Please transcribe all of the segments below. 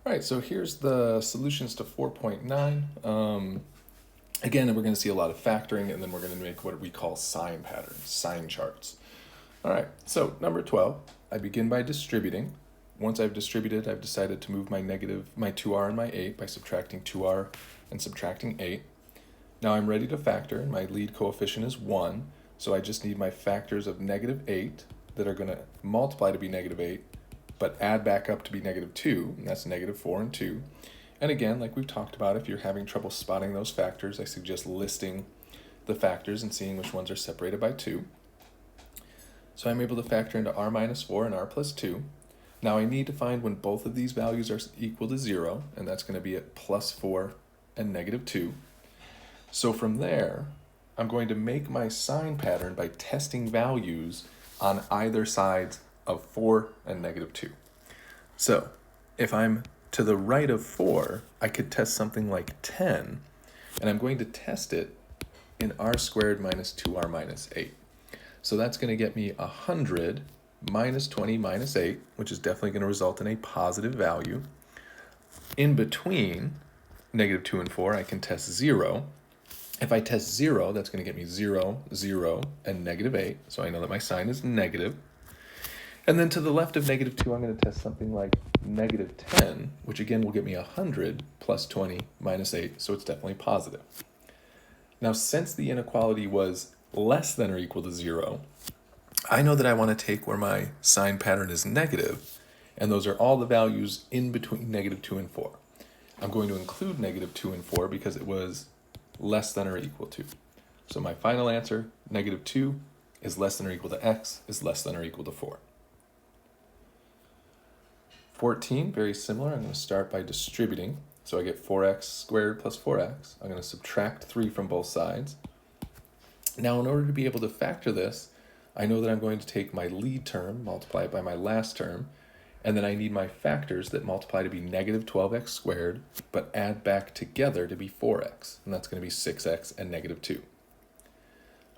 All right, so here's the solutions to 4.9. Again, we're going to see a lot of factoring, and then we're going to make what we call sign patterns, sign charts. All right, so number 12, I begin by distributing. Once I've distributed, I've decided to move my 2r and my 8 by subtracting 2r and subtracting 8. Now I'm ready to factor, and my lead coefficient is 1, so I just need my factors of -8 that are going to multiply to be -8, but add back up to be -2, and that's -4 and 2. And again, like we've talked about, if you're having trouble spotting those factors, I suggest listing the factors and seeing which ones are separated by 2. So I'm able to factor into r minus 4 and r plus 2. Now I need to find when both of these values are equal to 0, and that's going to be at +4 and -2. So from there, I'm going to make my sign pattern by testing values on either sides of 4 and -2. So if I'm to the right of 4, I could test something like 10, and I'm going to test it in r squared minus 2r minus 8. So that's going to get me 100 minus 20 minus 8, which is definitely going to result in a positive value. In between -2 and 4, I can test 0. If I test 0, that's going to get me 0, 0, and -8, so I know that my sign is negative. And then to the left of -2, I'm going to test something like -10, which again will get me 100 plus 20 minus 8, so it's definitely positive. Now, since the inequality was less than or equal to 0, I know that I want to take where my sign pattern is negative, and those are all the values in between -2 and 4. I'm going to include -2 and 4 because it was less than or equal to. So my final answer, -2, is less than or equal to x, is less than or equal to 4. 14, very similar. I'm going to start by distributing. So I get 4x squared plus 4x. I'm going to subtract 3 from both sides. Now, in order to be able to factor this, I know that I'm going to take my lead term, multiply it by my last term, and then I need my factors that multiply to be -12x squared, but add back together to be 4x, and that's going to be 6x and -2.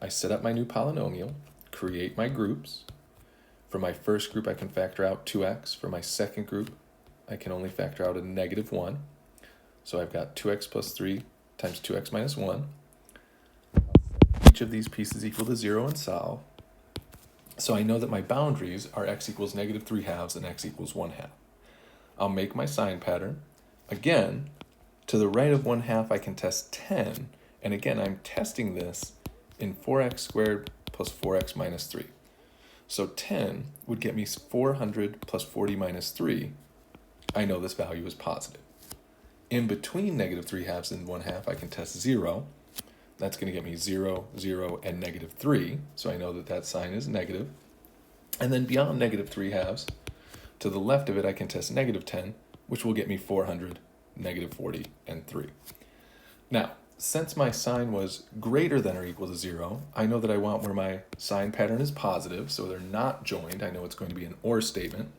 I set up my new polynomial, create my groups. For my first group, I can factor out 2x. For my second group, I can only factor out a -1. So I've got 2x plus 3 times 2x minus 1. Each of these pieces equal to 0 and solve. So I know that my boundaries are x equals -3/2 and x equals 1/2. I'll make my sign pattern. Again, to the right of 1/2, I can test 10. And again, I'm testing this in 4x squared plus 4x minus 3. So 10 would get me 400 plus 40 minus 3. I know this value is positive. In between -3/2 and 1/2, I can test 0. That's going to get me 0, 0, and -3. So I know that that sign is negative. And then beyond -3/2, to the left of it, I can test -10, which will get me 400, -40, and 3. Now, since my sign was greater than or equal to 0, I know that I want where my sign pattern is positive, so they're not joined. I know it's going to be an OR statement.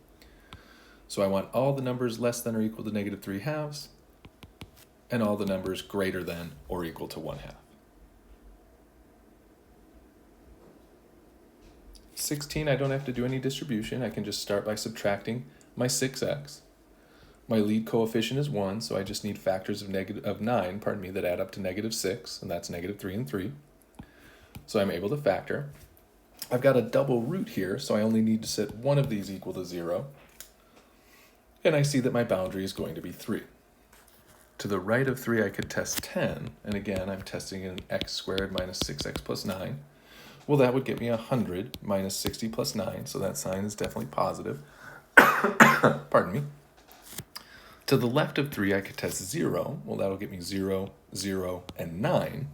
So I want all the numbers less than or equal to -3/2, and all the numbers greater than or equal to 1/2. 16, I don't have to do any distribution. I can just start by subtracting my 6x. My lead coefficient is 1, so I just need factors of 9, that add up to -6, and that's -3 and 3. So I'm able to factor. I've got a double root here, so I only need to set one of these equal to 0. And I see that my boundary is going to be 3. To the right of 3, I could test 10, and again, I'm testing in x squared minus 6x plus 9. Well, that would get me 100 minus 60 plus 9, so that sign is definitely positive. Pardon me. To the left of 3, I could test 0. Well, that'll get me 0, 0, and 9.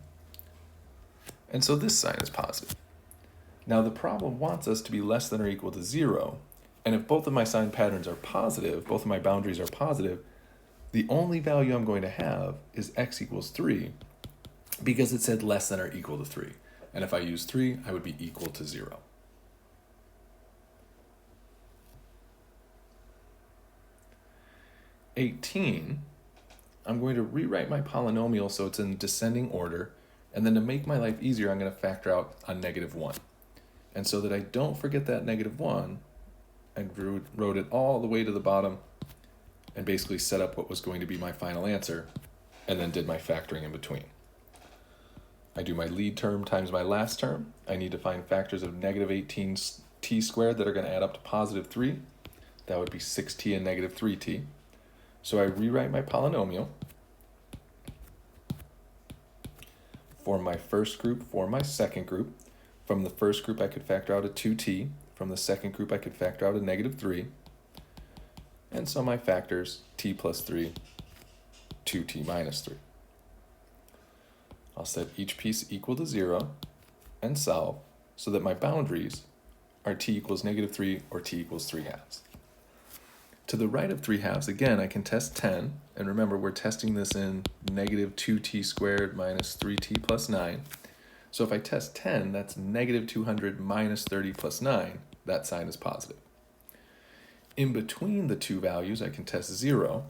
And so this sign is positive. Now, the problem wants us to be less than or equal to 0. And if both of my sign patterns are positive, both of my boundaries are positive, the only value I'm going to have is x equals 3 because it said less than or equal to 3. And if I use 3, I would be equal to 0. (18), I'm going to rewrite my polynomial so it's in descending order, and then to make my life easier, I'm going to factor out a -1. And so that I don't forget that -1, I wrote it all the way to the bottom and basically set up what was going to be my final answer, and then did my factoring in between. I do my lead term times my last term. I need to find factors of negative 18t squared that are going to add up to positive 3. That would be 6t and negative 3t. So I rewrite my polynomial for my first group, for my second group. From the first group, I could factor out a 2t. From the second group, I could factor out a negative 3. And so my factors, t plus 3, 2t minus 3. I'll set each piece equal to 0 and solve so that my boundaries are t equals negative 3 or t equals 3 halves. To the right of 3 halves, again, I can test 10. And remember, we're testing this in negative 2t squared minus 3t plus 9. So if I test 10, that's negative 200 minus 30 plus 9. That sign is positive. In between the two values, I can test 0.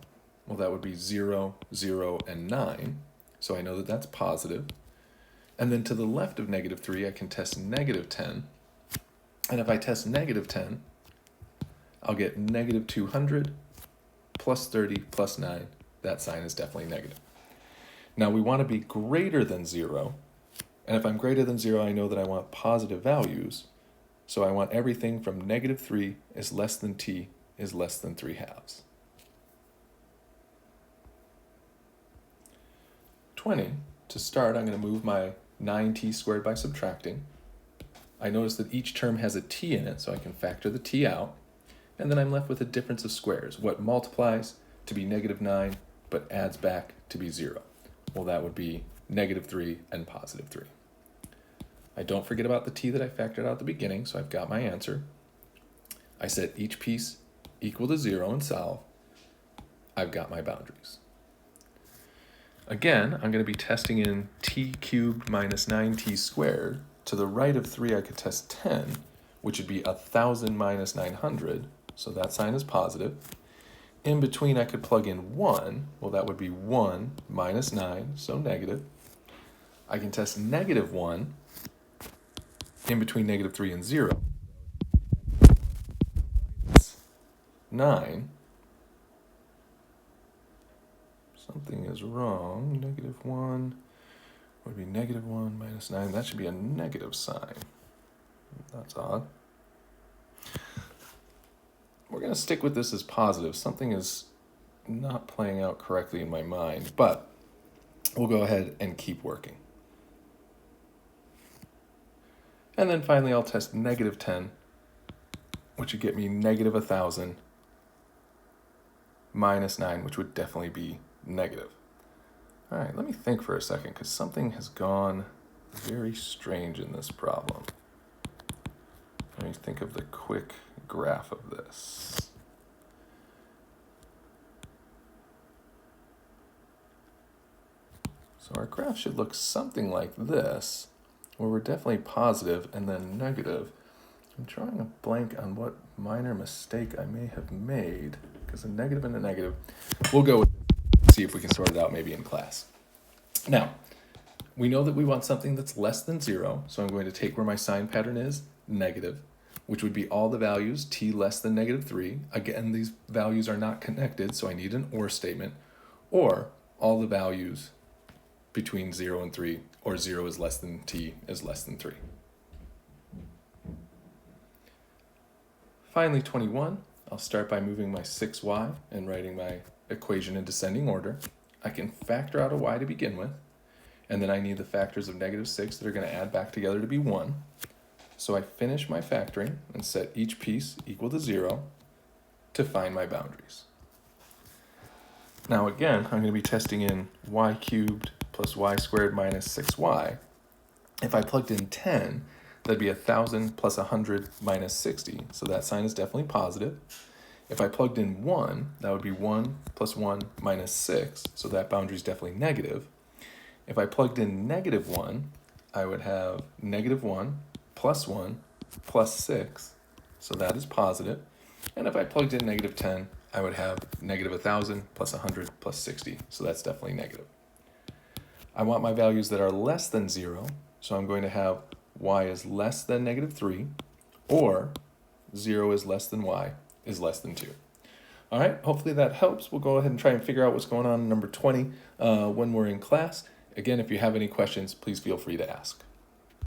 Well, that would be 0, 0, and 9. So I know that that's positive. And then to the left of negative 3, I can test negative 10. And if I test negative 10, I'll get negative 200 plus 30 plus 9. That sign is definitely negative. Now we want to be greater than 0. And if I'm greater than 0, I know that I want positive values. So I want everything from negative 3 is less than t is less than 3 halves. 20, to start, I'm going to move my 9t squared by subtracting. I notice that each term has a t in it, so I can factor the t out. And then I'm left with a difference of squares. What multiplies to be negative 9, but adds back to be 0? Well, that would be negative 3 and positive 3. I don't forget about the t that I factored out at the beginning, so I've got my answer. I set each piece equal to 0 and solve. I've got my boundaries. Again, I'm going to be testing in t cubed minus 9t squared. To the right of 3, I could test 10, which would be 1,000 minus 900, so that sign is positive. In between, I could plug in 1. Well, that would be 1 minus 9, so negative. I can test negative 1 in between negative 3 and 0. 9. Something is wrong. Negative 1 would be negative 1 minus 9. That should be a negative sign. That's odd. We're going to stick with this as positive. Something is not playing out correctly in my mind, but we'll go ahead and keep working. And then finally, I'll test negative 10, which would get me negative 1,000 minus 9, which would definitely be negative. All right, let me think for a second, because something has gone very strange in this problem. Let me think of the quick graph of this. So our graph should look something like this, where we're definitely positive and then negative. I'm drawing a blank on what minor mistake I may have made, because a negative and a negative. We'll go with it, see if we can sort it out maybe in class. Now, we know that we want something that's less than 0, so I'm going to take where my sign pattern is, negative, which would be all the values t less than negative 3. Again, these values are not connected, so I need an or statement, or all the values between 0 and 3, or 0 is less than t is less than 3. Finally, 21, I'll start by moving my 6y and writing my equation in descending order. I can factor out a y to begin with, and then I need the factors of negative 6 that are going to add back together to be 1. So I finish my factoring and set each piece equal to 0 to find my boundaries. Now again, I'm going to be testing in y cubed plus y squared minus 6y. If I plugged in 10, that'd be 1,000 plus 100 minus 60, so that sign is definitely positive. If I plugged in 1, that would be 1 plus 1 minus 6, so that boundary is definitely negative. If I plugged in negative 1, I would have negative 1 plus 1 plus 6, so that is positive. And if I plugged in negative 10, I would have negative 1,000 plus 100 plus 60, so that's definitely negative. I want my values that are less than 0, so I'm going to have y is less than negative 3, or 0 is less than y is less than 2. All right, hopefully that helps. We'll go ahead and try and figure out what's going on in number 20 when we're in class. Again, if you have any questions, please feel free to ask.